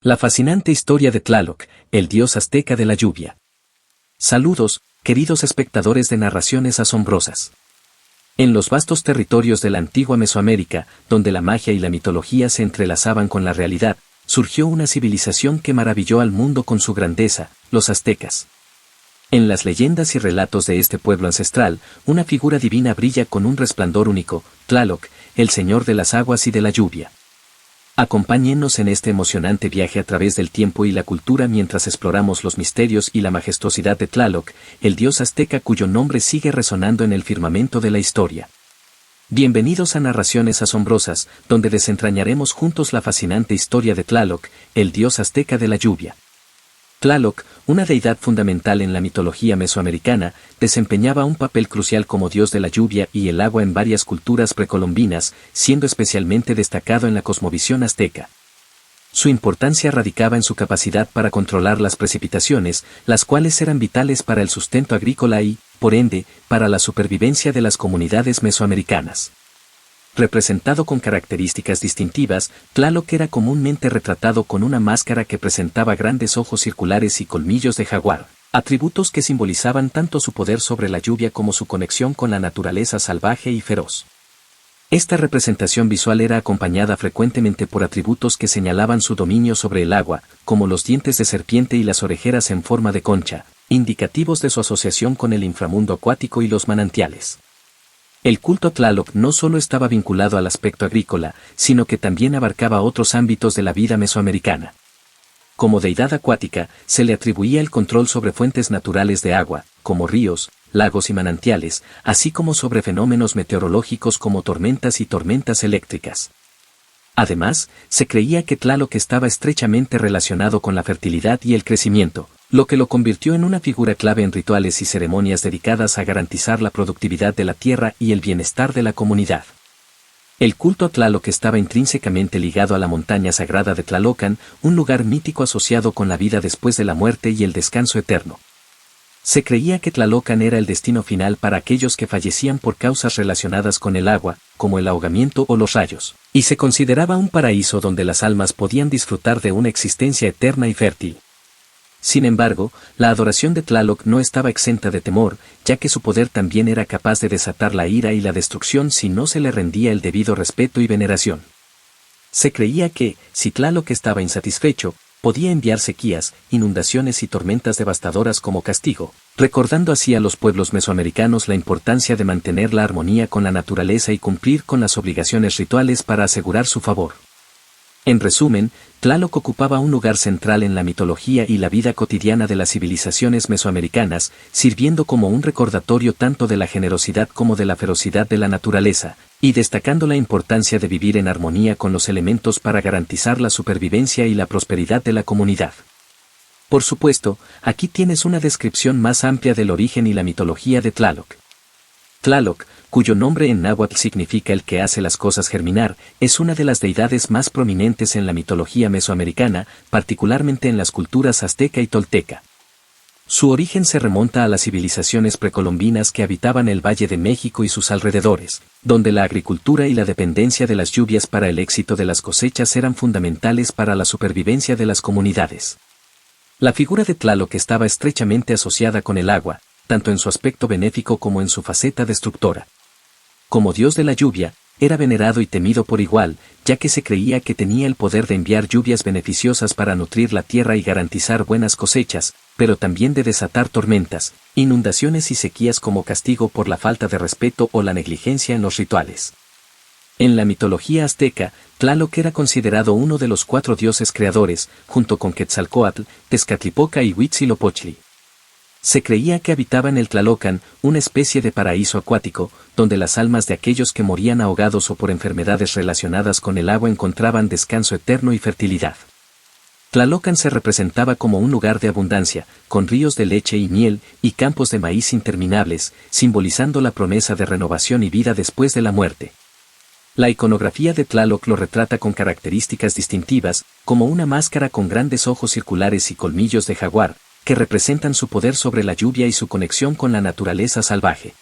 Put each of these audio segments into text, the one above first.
La fascinante historia de Tlaloc, el dios azteca de la lluvia. Saludos, queridos espectadores de narraciones asombrosas. En los vastos territorios de la antigua Mesoamérica, donde la magia y la mitología se entrelazaban con la realidad, surgió una civilización que maravilló al mundo con su grandeza, los aztecas. En las leyendas y relatos de este pueblo ancestral, una figura divina brilla con un resplandor único, Tlaloc, el señor de las aguas y de la lluvia. Acompáñennos en este emocionante viaje a través del tiempo y la cultura mientras exploramos los misterios y la majestuosidad de Tlaloc, el dios azteca cuyo nombre sigue resonando en el firmamento de la historia. Bienvenidos a Narraciones Asombrosas, donde desentrañaremos juntos la fascinante historia de Tlaloc, el dios azteca de la lluvia. Tlaloc, una deidad fundamental en la mitología mesoamericana, desempeñaba un papel crucial como dios de la lluvia y el agua en varias culturas precolombinas, siendo especialmente destacado en la cosmovisión azteca. Su importancia radicaba en su capacidad para controlar las precipitaciones, las cuales eran vitales para el sustento agrícola y, por ende, para la supervivencia de las comunidades mesoamericanas. Representado con características distintivas, Tlaloc era comúnmente retratado con una máscara que presentaba grandes ojos circulares y colmillos de jaguar, atributos que simbolizaban tanto su poder sobre la lluvia como su conexión con la naturaleza salvaje y feroz. Esta representación visual era acompañada frecuentemente por atributos que señalaban su dominio sobre el agua, como los dientes de serpiente y las orejeras en forma de concha, indicativos de su asociación con el inframundo acuático y los manantiales. El culto a Tlaloc no solo estaba vinculado al aspecto agrícola, sino que también abarcaba otros ámbitos de la vida mesoamericana. Como deidad acuática, se le atribuía el control sobre fuentes naturales de agua, como ríos, lagos y manantiales, así como sobre fenómenos meteorológicos como tormentas y tormentas eléctricas. Además, se creía que Tlaloc estaba estrechamente relacionado con la fertilidad y el crecimiento, lo que lo convirtió en una figura clave en rituales y ceremonias dedicadas a garantizar la productividad de la tierra y el bienestar de la comunidad. El culto a Tlaloc estaba intrínsecamente ligado a la montaña sagrada de Tlalocan, un lugar mítico asociado con la vida después de la muerte y el descanso eterno. Se creía que Tlalocan era el destino final para aquellos que fallecían por causas relacionadas con el agua, como el ahogamiento o los rayos, y se consideraba un paraíso donde las almas podían disfrutar de una existencia eterna y fértil. Sin embargo, la adoración de Tlaloc no estaba exenta de temor, ya que su poder también era capaz de desatar la ira y la destrucción si no se le rendía el debido respeto y veneración. Se creía que, si Tlaloc estaba insatisfecho, podía enviar sequías, inundaciones y tormentas devastadoras como castigo, recordando así a los pueblos mesoamericanos la importancia de mantener la armonía con la naturaleza y cumplir con las obligaciones rituales para asegurar su favor. En resumen, Tlaloc ocupaba un lugar central en la mitología y la vida cotidiana de las civilizaciones mesoamericanas, sirviendo como un recordatorio tanto de la generosidad como de la ferocidad de la naturaleza, y destacando la importancia de vivir en armonía con los elementos para garantizar la supervivencia y la prosperidad de la comunidad. Por supuesto, aquí tienes una descripción más amplia del origen y la mitología de Tlaloc. Tlaloc, cuyo nombre en náhuatl significa el que hace las cosas germinar, es una de las deidades más prominentes en la mitología mesoamericana, particularmente en las culturas azteca y tolteca. Su origen se remonta a las civilizaciones precolombinas que habitaban el Valle de México y sus alrededores, donde la agricultura y la dependencia de las lluvias para el éxito de las cosechas eran fundamentales para la supervivencia de las comunidades. La figura de Tlaloc estaba estrechamente asociada con el agua, tanto en su aspecto benéfico como en su faceta destructora. Como dios de la lluvia, era venerado y temido por igual, ya que se creía que tenía el poder de enviar lluvias beneficiosas para nutrir la tierra y garantizar buenas cosechas, pero también de desatar tormentas, inundaciones y sequías como castigo por la falta de respeto o la negligencia en los rituales. En la mitología azteca, Tlaloc era considerado uno de los 4 dioses creadores, junto con Quetzalcóatl, Tezcatlipoca y Huitzilopochtli. Se creía que habitaba en el Tlalocan, una especie de paraíso acuático, donde las almas de aquellos que morían ahogados o por enfermedades relacionadas con el agua encontraban descanso eterno y fertilidad. Tlalocan se representaba como un lugar de abundancia, con ríos de leche y miel y campos de maíz interminables, simbolizando la promesa de renovación y vida después de la muerte. La iconografía de Tlaloc lo retrata con características distintivas, como una máscara con grandes ojos circulares y colmillos de jaguar, que representan su poder sobre la lluvia y su conexión con la naturaleza salvaje.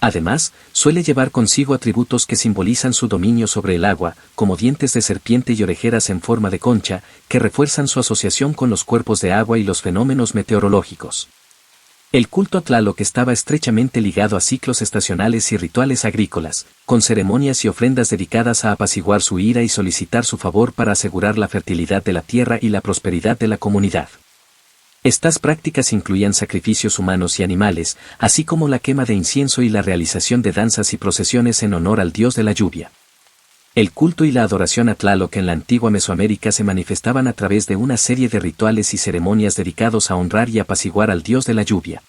Además, suele llevar consigo atributos que simbolizan su dominio sobre el agua, como dientes de serpiente y orejeras en forma de concha, que refuerzan su asociación con los cuerpos de agua y los fenómenos meteorológicos. El culto a Tlaloc estaba estrechamente ligado a ciclos estacionales y rituales agrícolas, con ceremonias y ofrendas dedicadas a apaciguar su ira y solicitar su favor para asegurar la fertilidad de la tierra y la prosperidad de la comunidad. Estas prácticas incluían sacrificios humanos y animales, así como la quema de incienso y la realización de danzas y procesiones en honor al dios de la lluvia. El culto y la adoración a Tlaloc en la antigua Mesoamérica se manifestaban a través de una serie de rituales y ceremonias dedicados a honrar y apaciguar al dios de la lluvia.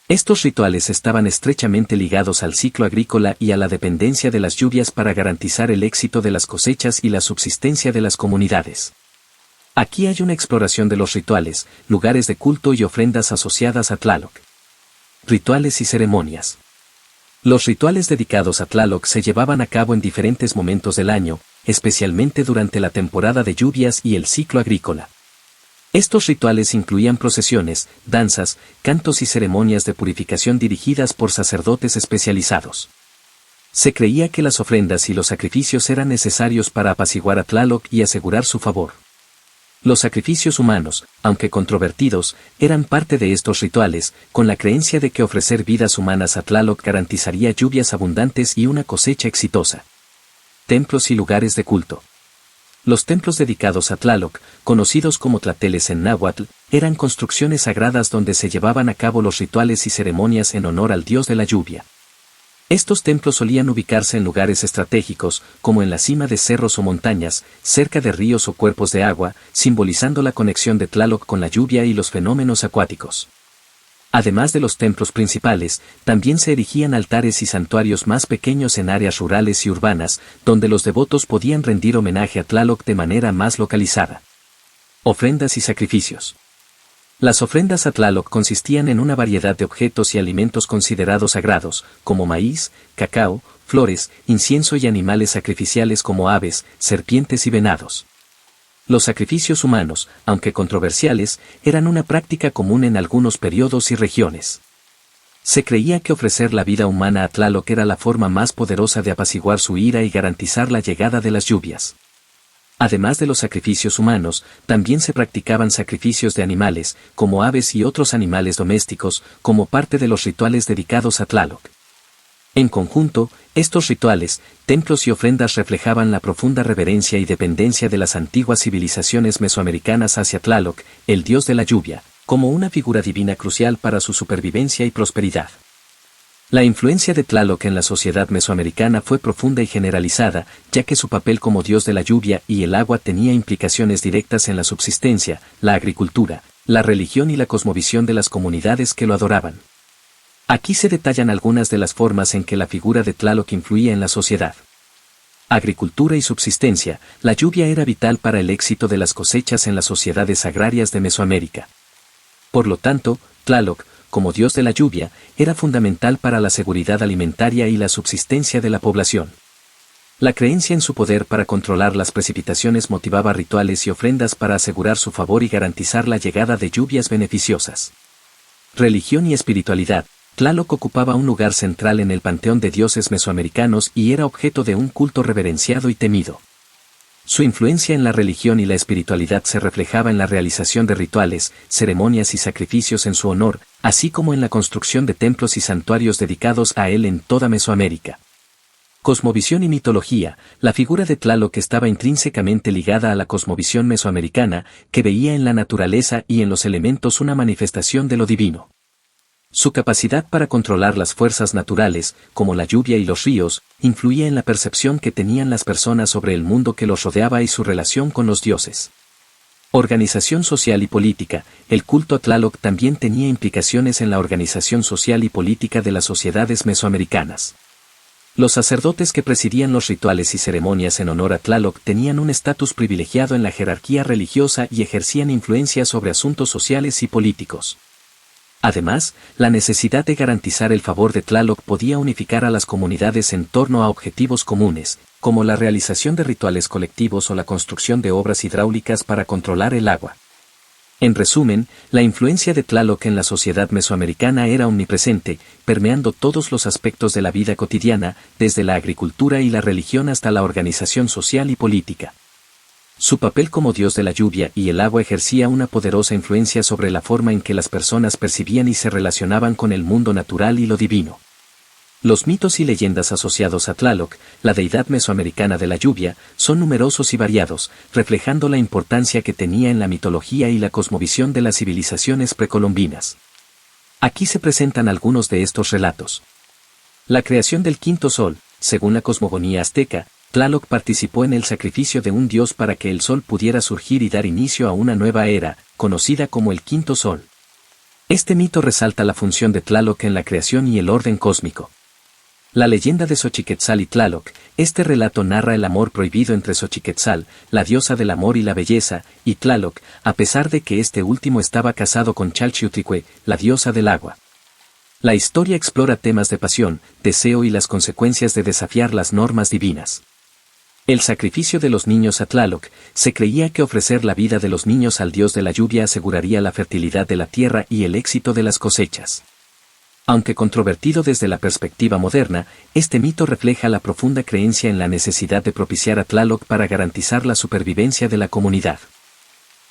Estos rituales estaban estrechamente ligados al ciclo agrícola y a la dependencia de las lluvias para garantizar el éxito de las cosechas y la subsistencia de las comunidades. Aquí hay una exploración de los rituales, lugares de culto y ofrendas asociadas a Tlaloc. Rituales y ceremonias. Los rituales dedicados a Tlaloc se llevaban a cabo en diferentes momentos del año, especialmente durante la temporada de lluvias y el ciclo agrícola. Estos rituales incluían procesiones, danzas, cantos y ceremonias de purificación dirigidas por sacerdotes especializados. Se creía que las ofrendas y los sacrificios eran necesarios para apaciguar a Tlaloc y asegurar su favor. Los sacrificios humanos, aunque controvertidos, eran parte de estos rituales, con la creencia de que ofrecer vidas humanas a Tlaloc garantizaría lluvias abundantes y una cosecha exitosa. Templos y lugares de culto. Los templos dedicados a Tlaloc, conocidos como tlateles en náhuatl, eran construcciones sagradas donde se llevaban a cabo los rituales y ceremonias en honor al dios de la lluvia. Estos templos solían ubicarse en lugares estratégicos, como en la cima de cerros o montañas, cerca de ríos o cuerpos de agua, simbolizando la conexión de Tlaloc con la lluvia y los fenómenos acuáticos. Además de los templos principales, también se erigían altares y santuarios más pequeños en áreas rurales y urbanas, donde los devotos podían rendir homenaje a Tlaloc de manera más localizada. Ofrendas y sacrificios. Las ofrendas a Tlaloc consistían en una variedad de objetos y alimentos considerados sagrados, como maíz, cacao, flores, incienso y animales sacrificiales como aves, serpientes y venados. Los sacrificios humanos, aunque controversiales, eran una práctica común en algunos periodos y regiones. Se creía que ofrecer la vida humana a Tlaloc era la forma más poderosa de apaciguar su ira y garantizar la llegada de las lluvias. Además de los sacrificios humanos, también se practicaban sacrificios de animales, como aves y otros animales domésticos, como parte de los rituales dedicados a Tlaloc. En conjunto, estos rituales, templos y ofrendas reflejaban la profunda reverencia y dependencia de las antiguas civilizaciones mesoamericanas hacia Tlaloc, el dios de la lluvia, como una figura divina crucial para su supervivencia y prosperidad. La influencia de Tlaloc en la sociedad mesoamericana fue profunda y generalizada, ya que su papel como dios de la lluvia y el agua tenía implicaciones directas en la subsistencia, la agricultura, la religión y la cosmovisión de las comunidades que lo adoraban. Aquí se detallan algunas de las formas en que la figura de Tlaloc influía en la sociedad. Agricultura y subsistencia. La lluvia era vital para el éxito de las cosechas en las sociedades agrarias de Mesoamérica. Por lo tanto, Tlaloc, como dios de la lluvia, era fundamental para la seguridad alimentaria y la subsistencia de la población. La creencia en su poder para controlar las precipitaciones motivaba rituales y ofrendas para asegurar su favor y garantizar la llegada de lluvias beneficiosas. Religión y espiritualidad. Tlaloc ocupaba un lugar central en el panteón de dioses mesoamericanos y era objeto de un culto reverenciado y temido. Su influencia en la religión y la espiritualidad se reflejaba en la realización de rituales, ceremonias y sacrificios en su honor, así como en la construcción de templos y santuarios dedicados a él en toda Mesoamérica. Cosmovisión y mitología. La figura de Tlaloc estaba intrínsecamente ligada a la cosmovisión mesoamericana, que veía en la naturaleza y en los elementos una manifestación de lo divino. Su capacidad para controlar las fuerzas naturales, como la lluvia y los ríos, influía en la percepción que tenían las personas sobre el mundo que los rodeaba y su relación con los dioses. Organización social y política. El culto a Tlaloc también tenía implicaciones en la organización social y política de las sociedades mesoamericanas. Los sacerdotes que presidían los rituales y ceremonias en honor a Tlaloc tenían un estatus privilegiado en la jerarquía religiosa y ejercían influencia sobre asuntos sociales y políticos. Además, la necesidad de garantizar el favor de Tlaloc podía unificar a las comunidades en torno a objetivos comunes, como la realización de rituales colectivos o la construcción de obras hidráulicas para controlar el agua. En resumen, la influencia de Tlaloc en la sociedad mesoamericana era omnipresente, permeando todos los aspectos de la vida cotidiana, desde la agricultura y la religión hasta la organización social y política. Su papel como dios de la lluvia y el agua ejercía una poderosa influencia sobre la forma en que las personas percibían y se relacionaban con el mundo natural y lo divino. Los mitos y leyendas asociados a Tlaloc, la deidad mesoamericana de la lluvia, son numerosos y variados, reflejando la importancia que tenía en la mitología y la cosmovisión de las civilizaciones precolombinas. Aquí se presentan algunos de estos relatos. La creación del quinto sol. Según la cosmogonía azteca, Tlaloc participó en el sacrificio de un dios para que el sol pudiera surgir y dar inicio a una nueva era, conocida como el quinto sol. Este mito resalta la función de Tlaloc en la creación y el orden cósmico. La leyenda de Xochiquetzal y Tlaloc. Este relato narra el amor prohibido entre Xochiquetzal, la diosa del amor y la belleza, y Tlaloc, a pesar de que este último estaba casado con Chalchiuhtlicue, la diosa del agua. La historia explora temas de pasión, deseo y las consecuencias de desafiar las normas divinas. El sacrificio de los niños a Tlaloc. Se creía que ofrecer la vida de los niños al dios de la lluvia aseguraría la fertilidad de la tierra y el éxito de las cosechas. Aunque controvertido desde la perspectiva moderna, este mito refleja la profunda creencia en la necesidad de propiciar a Tlaloc para garantizar la supervivencia de la comunidad.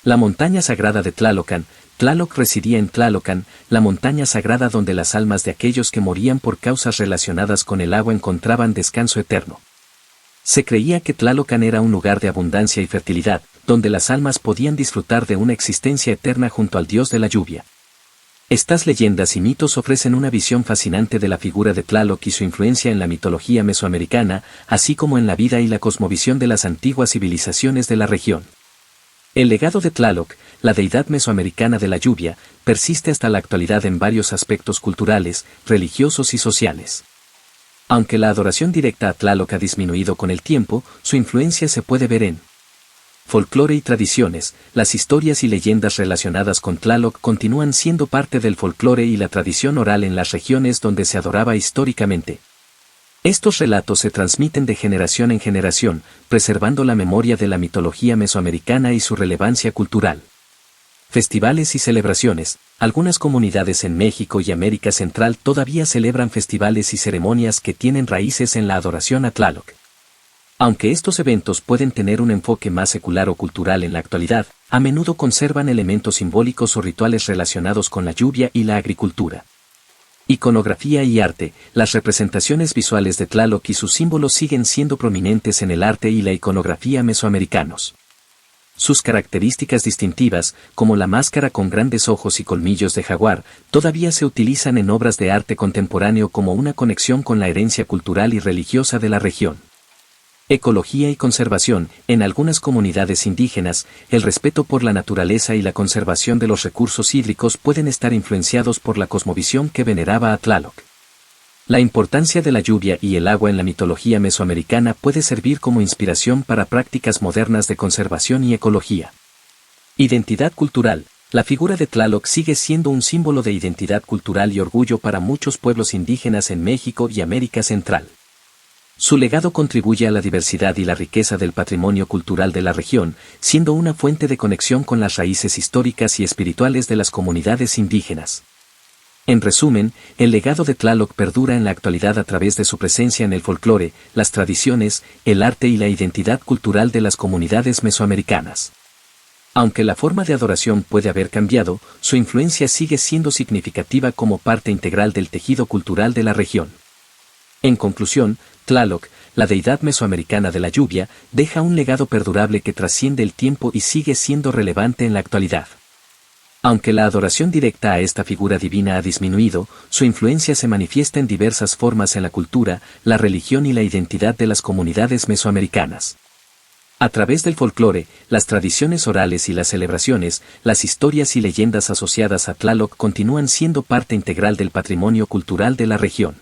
La montaña sagrada de Tlalocan. Tlaloc residía en Tlalocan, la montaña sagrada donde las almas de aquellos que morían por causas relacionadas con el agua encontraban descanso eterno. Se creía que Tlalocan era un lugar de abundancia y fertilidad, donde las almas podían disfrutar de una existencia eterna junto al dios de la lluvia. Estas leyendas y mitos ofrecen una visión fascinante de la figura de Tlaloc y su influencia en la mitología mesoamericana, así como en la vida y la cosmovisión de las antiguas civilizaciones de la región. El legado de Tlaloc, la deidad mesoamericana de la lluvia, persiste hasta la actualidad en varios aspectos culturales, religiosos y sociales. Aunque la adoración directa a Tlaloc ha disminuido con el tiempo, su influencia se puede ver en folclore y tradiciones. Las historias y leyendas relacionadas con Tlaloc continúan siendo parte del folclore y la tradición oral en las regiones donde se adoraba históricamente. Estos relatos se transmiten de generación en generación, preservando la memoria de la mitología mesoamericana y su relevancia cultural. Festivales y celebraciones. Algunas comunidades en México y América Central todavía celebran festivales y ceremonias que tienen raíces en la adoración a Tlaloc. Aunque estos eventos pueden tener un enfoque más secular o cultural en la actualidad, a menudo conservan elementos simbólicos o rituales relacionados con la lluvia y la agricultura. Iconografía y arte. Las representaciones visuales de Tlaloc y sus símbolos siguen siendo prominentes en el arte y la iconografía mesoamericanos. Sus características distintivas, como la máscara con grandes ojos y colmillos de jaguar, todavía se utilizan en obras de arte contemporáneo como una conexión con la herencia cultural y religiosa de la región. Ecología y conservación. En algunas comunidades indígenas, el respeto por la naturaleza y la conservación de los recursos hídricos pueden estar influenciados por la cosmovisión que veneraba a Tlaloc. La importancia de la lluvia y el agua en la mitología mesoamericana puede servir como inspiración para prácticas modernas de conservación y ecología. Identidad cultural. La figura de Tlaloc sigue siendo un símbolo de identidad cultural y orgullo para muchos pueblos indígenas en México y América Central. Su legado contribuye a la diversidad y la riqueza del patrimonio cultural de la región, siendo una fuente de conexión con las raíces históricas y espirituales de las comunidades indígenas. En resumen, el legado de Tlaloc perdura en la actualidad a través de su presencia en el folclore, las tradiciones, el arte y la identidad cultural de las comunidades mesoamericanas. Aunque la forma de adoración puede haber cambiado, su influencia sigue siendo significativa como parte integral del tejido cultural de la región. En conclusión, Tlaloc, la deidad mesoamericana de la lluvia, deja un legado perdurable que trasciende el tiempo y sigue siendo relevante en la actualidad. Aunque la adoración directa a esta figura divina ha disminuido, su influencia se manifiesta en diversas formas en la cultura, la religión y la identidad de las comunidades mesoamericanas. A través del folclore, las tradiciones orales y las celebraciones, las historias y leyendas asociadas a Tlaloc continúan siendo parte integral del patrimonio cultural de la región.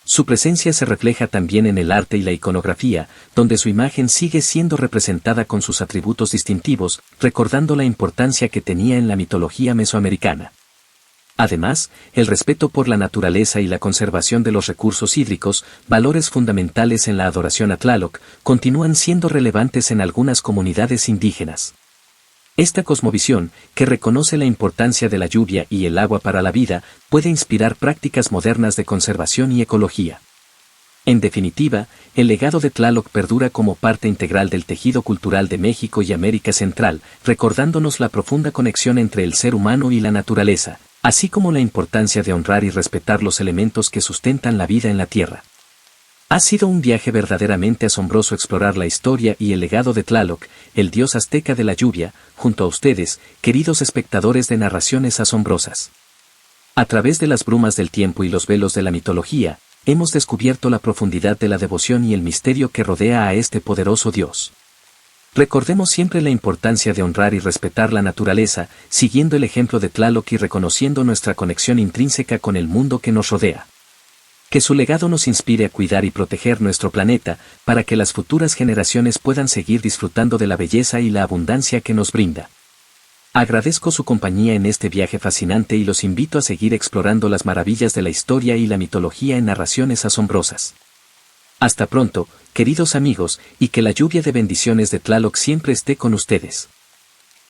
Su presencia se refleja también en el arte y la iconografía, donde su imagen sigue siendo representada con sus atributos distintivos, recordando la importancia que tenía en la mitología mesoamericana. Además, el respeto por la naturaleza y la conservación de los recursos hídricos, valores fundamentales en la adoración a Tlaloc, continúan siendo relevantes en algunas comunidades indígenas. Esta cosmovisión, que reconoce la importancia de la lluvia y el agua para la vida, puede inspirar prácticas modernas de conservación y ecología. En definitiva, el legado de Tlaloc perdura como parte integral del tejido cultural de México y América Central, recordándonos la profunda conexión entre el ser humano y la naturaleza, así como la importancia de honrar y respetar los elementos que sustentan la vida en la Tierra. Ha sido un viaje verdaderamente asombroso explorar la historia y el legado de Tlaloc, el dios azteca de la lluvia, junto a ustedes, queridos espectadores de Narraciones Asombrosas. A través de las brumas del tiempo y los velos de la mitología, hemos descubierto la profundidad de la devoción y el misterio que rodea a este poderoso dios. Recordemos siempre la importancia de honrar y respetar la naturaleza, siguiendo el ejemplo de Tlaloc y reconociendo nuestra conexión intrínseca con el mundo que nos rodea. Que su legado nos inspire a cuidar y proteger nuestro planeta, para que las futuras generaciones puedan seguir disfrutando de la belleza y la abundancia que nos brinda. Agradezco su compañía en este viaje fascinante y los invito a seguir explorando las maravillas de la historia y la mitología en Narraciones Asombrosas. Hasta pronto, queridos amigos, y que la lluvia de bendiciones de Tlaloc siempre esté con ustedes.